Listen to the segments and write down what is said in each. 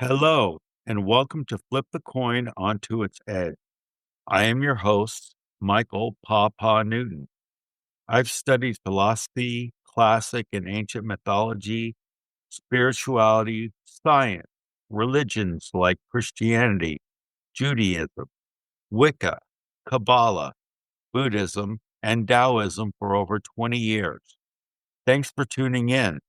Hello, and welcome to Flip the Coin Onto Its Edge. I am your host, Michael Papaw Newton. I've studied philosophy, classic and ancient mythology, spirituality, science, religions like Christianity, Judaism, Wicca, Kabbalah, Buddhism, and Taoism for over 20 years. Thanks for tuning in.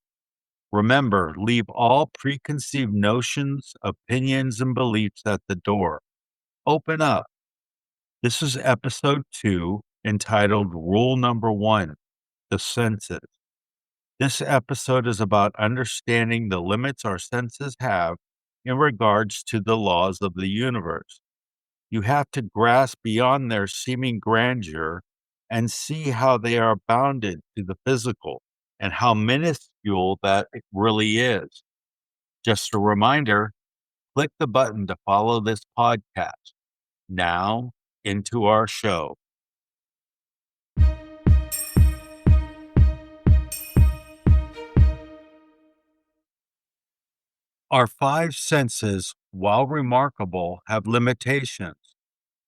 Remember, leave all preconceived notions, opinions, and beliefs at the door. Open up. This is episode 2, entitled Rule Number 1, The Senses. This episode is about understanding the limits our senses have in regards to the laws of the universe. You have to grasp beyond their seeming grandeur and see how they are bounded to the physical and how minuscule that it really is. Just a reminder, click the button to follow this podcast. Now, into our show. Our five senses, while remarkable, have limitations.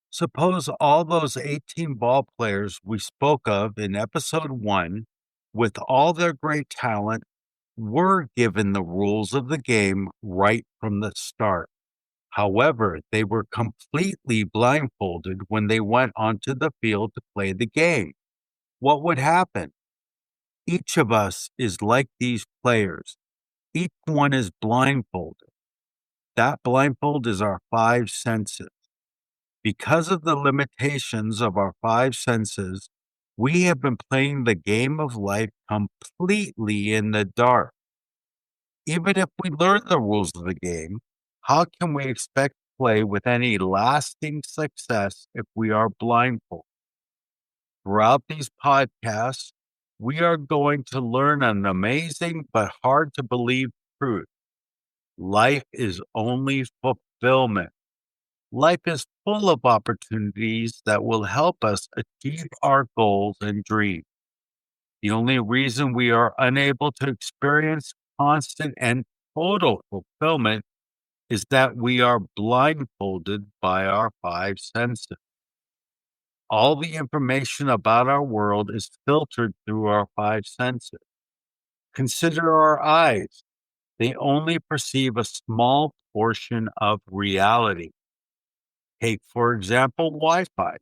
Suppose all those 18 ball players we spoke of in episode 1, with all their great talent, were given the rules of the game right from the start. However, they were completely blindfolded when they went onto the field to play the game. What would happen? Each of us is like these players. Each one is blindfolded. That blindfold is our five senses. Because of the limitations of our five senses, we have been playing the game of life completely in the dark. Even if we learn the rules of the game, how can we expect to play with any lasting success if we are blindfolded? Throughout these podcasts, we are going to learn an amazing but hard to believe truth. Life is only fulfillment. Life is full of opportunities that will help us achieve our goals and dreams. The only reason we are unable to experience constant and total fulfillment is that we are blindfolded by our five senses. All the information about our world is filtered through our five senses. Consider our eyes. They only perceive a small portion of reality. Take, for example, Wi-Fi,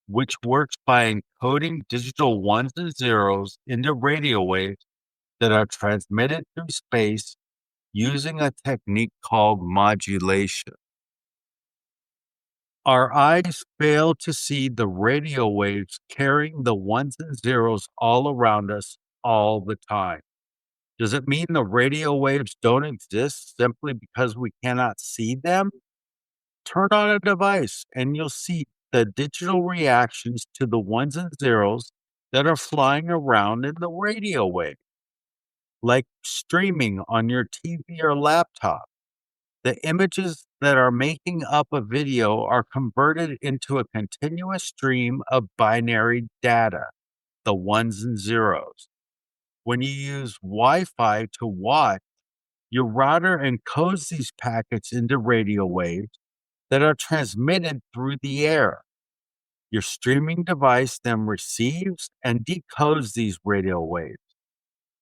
which works by encoding digital ones and zeros into radio waves that are transmitted through space using a technique called modulation. Our eyes fail to see the radio waves carrying the ones and zeros all around us all the time. Does it mean the radio waves don't exist simply because we cannot see them? Turn on a device and you'll see the digital reactions to the ones and zeros that are flying around in the radio wave. Like streaming on your TV or laptop, the images that are making up a video are converted into a continuous stream of binary data, the ones and zeros. When you use Wi-Fi to watch, your router encodes these packets into radio waves that are transmitted through the air. Your streaming device then receives and decodes these radio waves.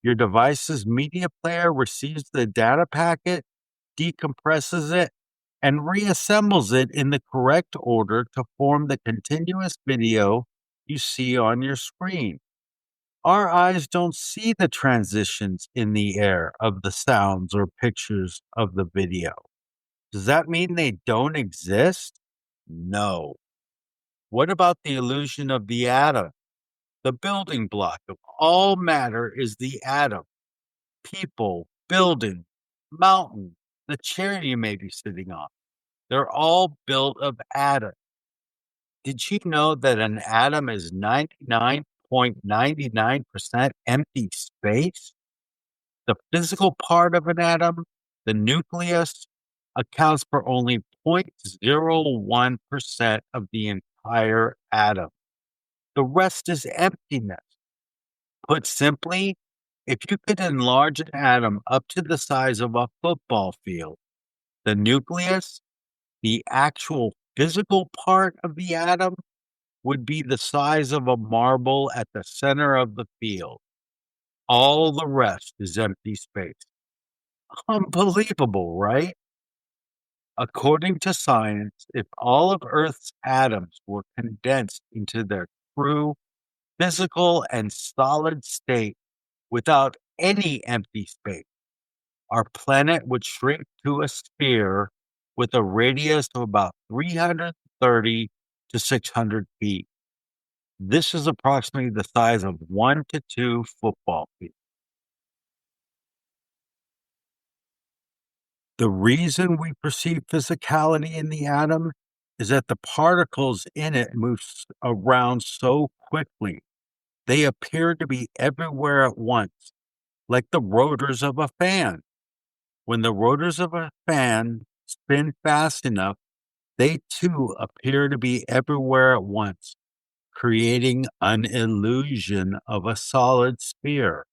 Your device's media player receives the data packet, decompresses it, and reassembles it in the correct order to form the continuous video you see on your screen. Our eyes don't see the transitions in the air of the sounds or pictures of the video. Does that mean they don't exist? No. What about the illusion of the atom? The building block of all matter is the atom. People, building, mountain, the chair you may be sitting on. They're all built of atoms. Did you know that an atom is 99.99% empty space? The physical part of an atom, the nucleus, accounts for only 0.01% of the entire atom. The rest is emptiness. Put simply, if you could enlarge an atom up to the size of a football field, The nucleus, the actual physical part of the atom, would be the size of a marble at the center of the field. All the rest is empty space. Unbelievable, right? According to science, if all of Earth's atoms were condensed into their true physical and solid state without any empty space, our planet would shrink to a sphere with a radius of about 330 to 600 feet. This is approximately the size of 1 to 2 football fields. The reason we perceive physicality in the atom is that the particles in it move around so quickly. They appear to be everywhere at once, like the rotors of a fan. When the rotors of a fan spin fast enough, they too appear to be everywhere at once, creating an illusion of a solid sphere.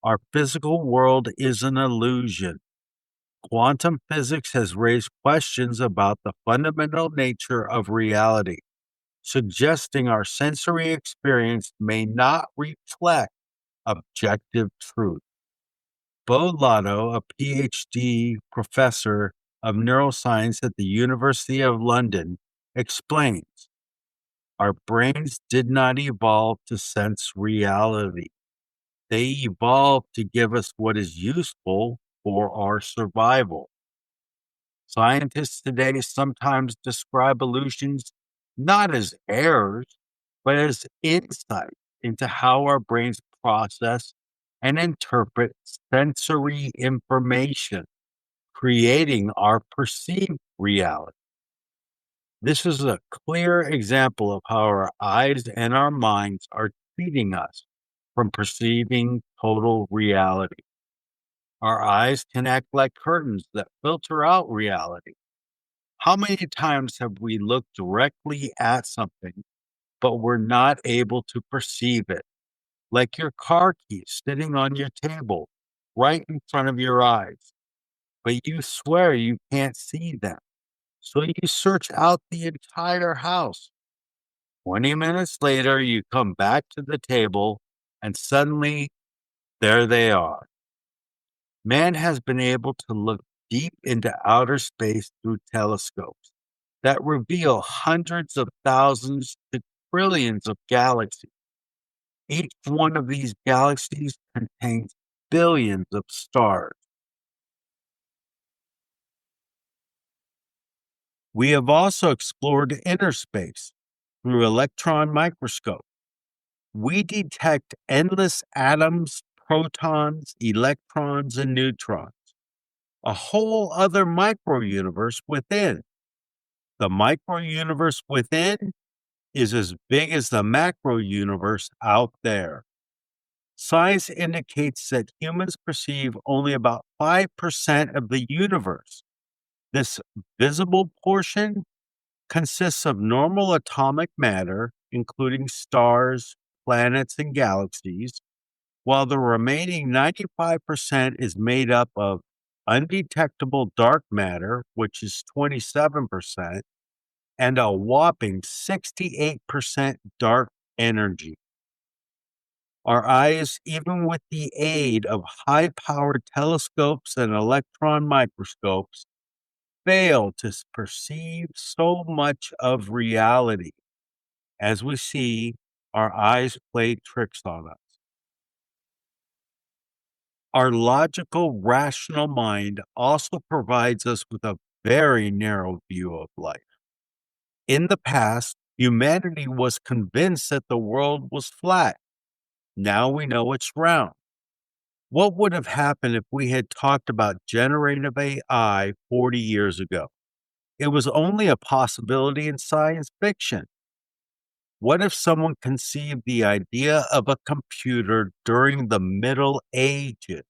Our physical world is an illusion. Quantum physics has raised questions about the fundamental nature of reality, suggesting our sensory experience may not reflect objective truth. Bo Lotto, a PhD professor of neuroscience at the University of London, explains our brains did not evolve to sense reality. They evolved to give us what is useful for our survival. Scientists today sometimes describe illusions not as errors, but as insight into how our brains process and interpret sensory information, creating our perceived reality. This is a clear example of how our eyes and our minds are cheating us from perceiving total reality. Our eyes can act like curtains that filter out reality. How many times have we looked directly at something, but we're not able to perceive it? Like your car keys sitting on your table, right in front of your eyes, but you swear you can't see them. So you search out the entire house. 20 minutes later, you come back to the table, and suddenly there they are. Man has been able to look deep into outer space through telescopes that reveal hundreds of thousands to trillions of galaxies. Each one of these galaxies contains billions of stars. We have also explored inner space through electron microscope. We detect endless atoms, protons, electrons, and neutrons, a whole other micro-universe within. The micro-universe within is as big as the macro universe out there. Science indicates that humans perceive only about 5% of the universe. This visible portion consists of normal atomic matter, including stars, planets, and galaxies, while the remaining 95% is made up of undetectable dark matter, which is 27%, and a whopping 68% dark energy. Our eyes, even with the aid of high-powered telescopes and electron microscopes, fail to perceive so much of reality. As we see, our eyes play tricks on us. Our logical, rational mind also provides us with a very narrow view of life. In the past, humanity was convinced that the world was flat. Now we know it's round. What would have happened if we had talked about generative AI 40 years ago? It was only a possibility in science fiction. What if someone conceived the idea of a computer during the Middle Ages?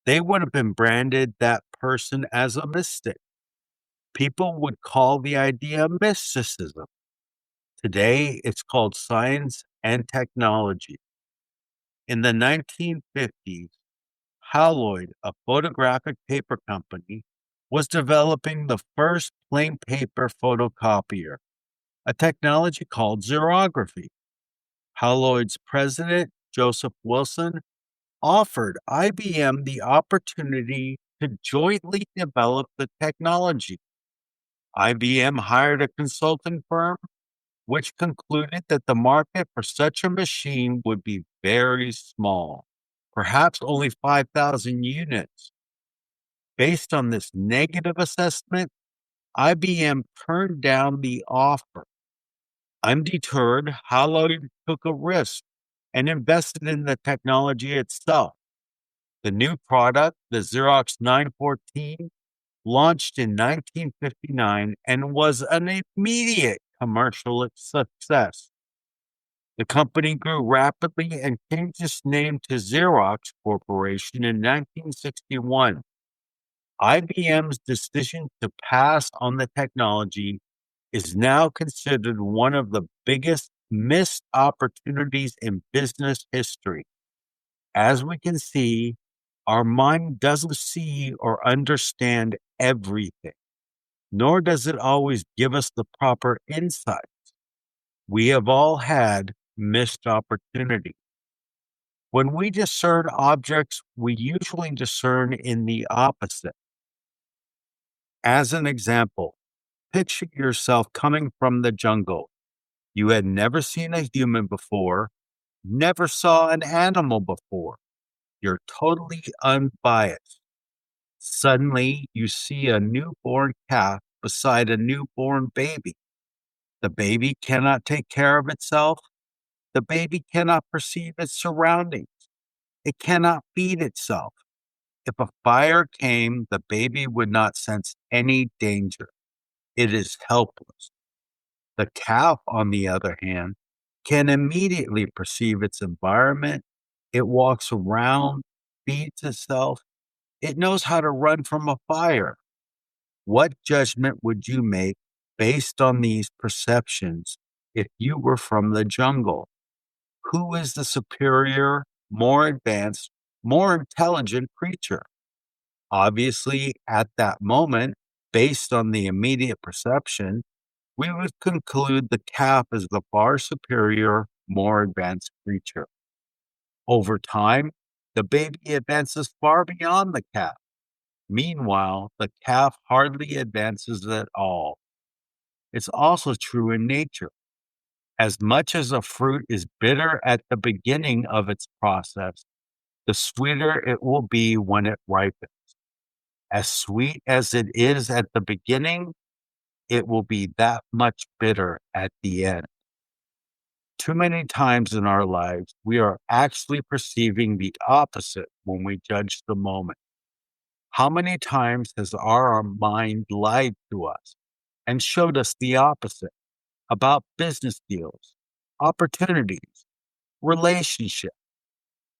They would have been branded that person as a mystic. People would call the idea mysticism. Today, it's called science and technology. In the 1950s, Haloid, a photographic paper company, was developing the first plain paper photocopier, a technology called xerography. Haloid's president, Joseph Wilson, offered IBM the opportunity to jointly develop the technology. IBM hired a consulting firm, which concluded that the market for such a machine would be very small, perhaps only 5,000 units. Based on this negative assessment, IBM turned down the offer. Undeterred, Haloid took a risk and invested in the technology itself. The new product, the Xerox 914, launched in 1959 and was an immediate commercial success. The company grew rapidly and changed its name to Xerox Corporation in 1961. IBM's decision to pass on the technology is now considered one of the biggest missed opportunities in business history. As we can see, our mind doesn't see or understand everything, nor does it always give us the proper insights. We have all had missed opportunity. When we discern objects, we usually discern in the opposite. As an example, picture yourself coming from the jungle. You had never seen a human before, never saw an animal before. You're totally unbiased. Suddenly, you see a newborn calf beside a newborn baby. The baby cannot take care of itself. The baby cannot perceive its surroundings. It cannot feed itself. If a fire came, the baby would not sense any danger. It is helpless. The calf, on the other hand, can immediately perceive its environment. It walks around, feeds itself. It knows how to run from a fire. What judgment would you make based on these perceptions if you were from the jungle? Who is the superior, more advanced, more intelligent creature? Obviously, at that moment, based on the immediate perception, we would conclude the calf is the far superior, more advanced creature. Over time, the baby advances far beyond the calf. Meanwhile, the calf hardly advances at all. It's also true in nature. As much as a fruit is bitter at the beginning of its process, the sweeter it will be when it ripens. As sweet as it is at the beginning, it will be that much bitter at the end. Too many times in our lives, we are actually perceiving the opposite when we judge the moment. How many times has our mind lied to us and showed us the opposite about business deals, opportunities, relationships?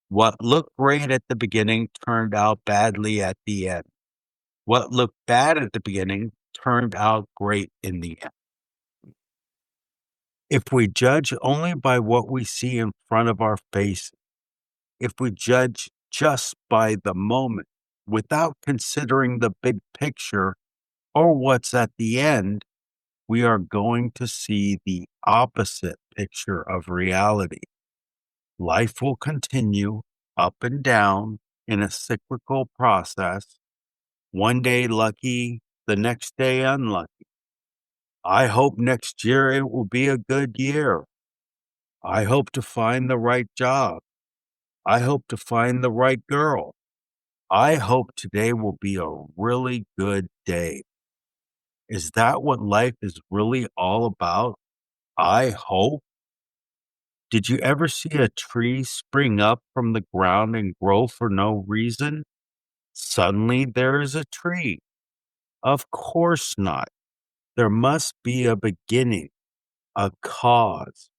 What looked great at the beginning turned out badly at the end. What looked bad at the beginning turned out great in the end. If we judge only by what we see in front of our face, if we judge just by the moment without considering the big picture or what's at the end, we are going to see the opposite picture of reality. Life will continue up and down in a cyclical process, one day lucky, the next day unlucky. I hope next year it will be a good year. I hope to find the right job. I hope to find the right girl. I hope today will be a really good day. Is that what life is really all about? I hope. Did you ever see a tree spring up from the ground and grow for no reason? Suddenly there is a tree. Of course not. There must be a beginning, a cause.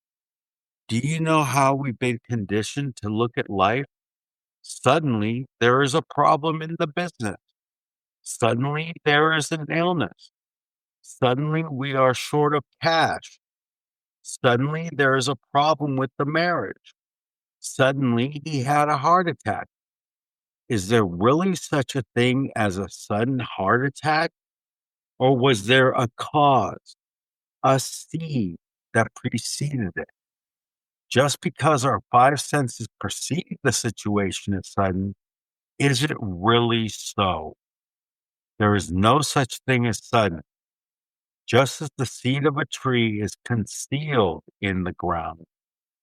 Do you know how we've been conditioned to look at life? Suddenly there is a problem in the business. Suddenly there is an illness. Suddenly we are short of cash. Suddenly there is a problem with the marriage. Suddenly he had a heart attack. Is there really such a thing as a sudden heart attack? Or was there a cause, a seed that preceded it? Just because our five senses perceive the situation as sudden, is it really so? There is no such thing as sudden. Just as the seed of a tree is concealed in the ground,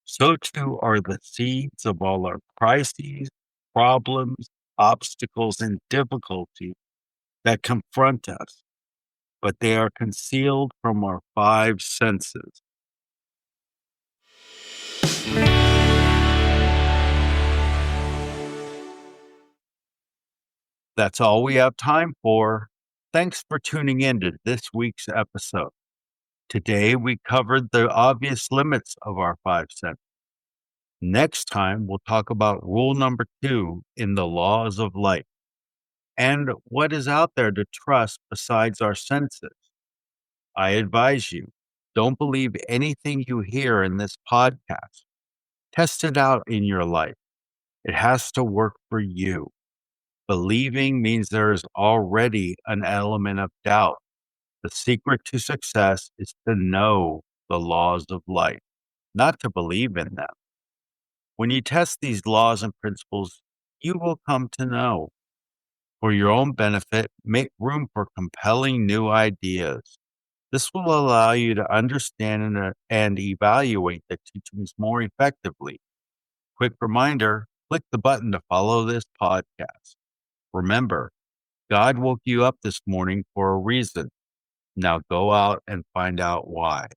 so too are the seeds of all our crises, problems, obstacles, and difficulties that confront us, but they are concealed from our five senses. That's all we have time for. Thanks for tuning in to this week's episode. Today, we covered the obvious limits of our five senses. Next time, we'll talk about rule number 2 in the laws of life and what is out there to trust besides our senses. I advise you, don't believe anything you hear in this podcast. Test it out in your life. It has to work for you. Believing means there is already an element of doubt. The secret to success is to know the laws of life, not to believe in them. When you test these laws and principles, you will come to know. For your own benefit, make room for compelling new ideas. This will allow you to understand and evaluate the teachings more effectively. Quick reminder, click the button to follow this podcast. Remember, God woke you up this morning for a reason. Now go out and find out why.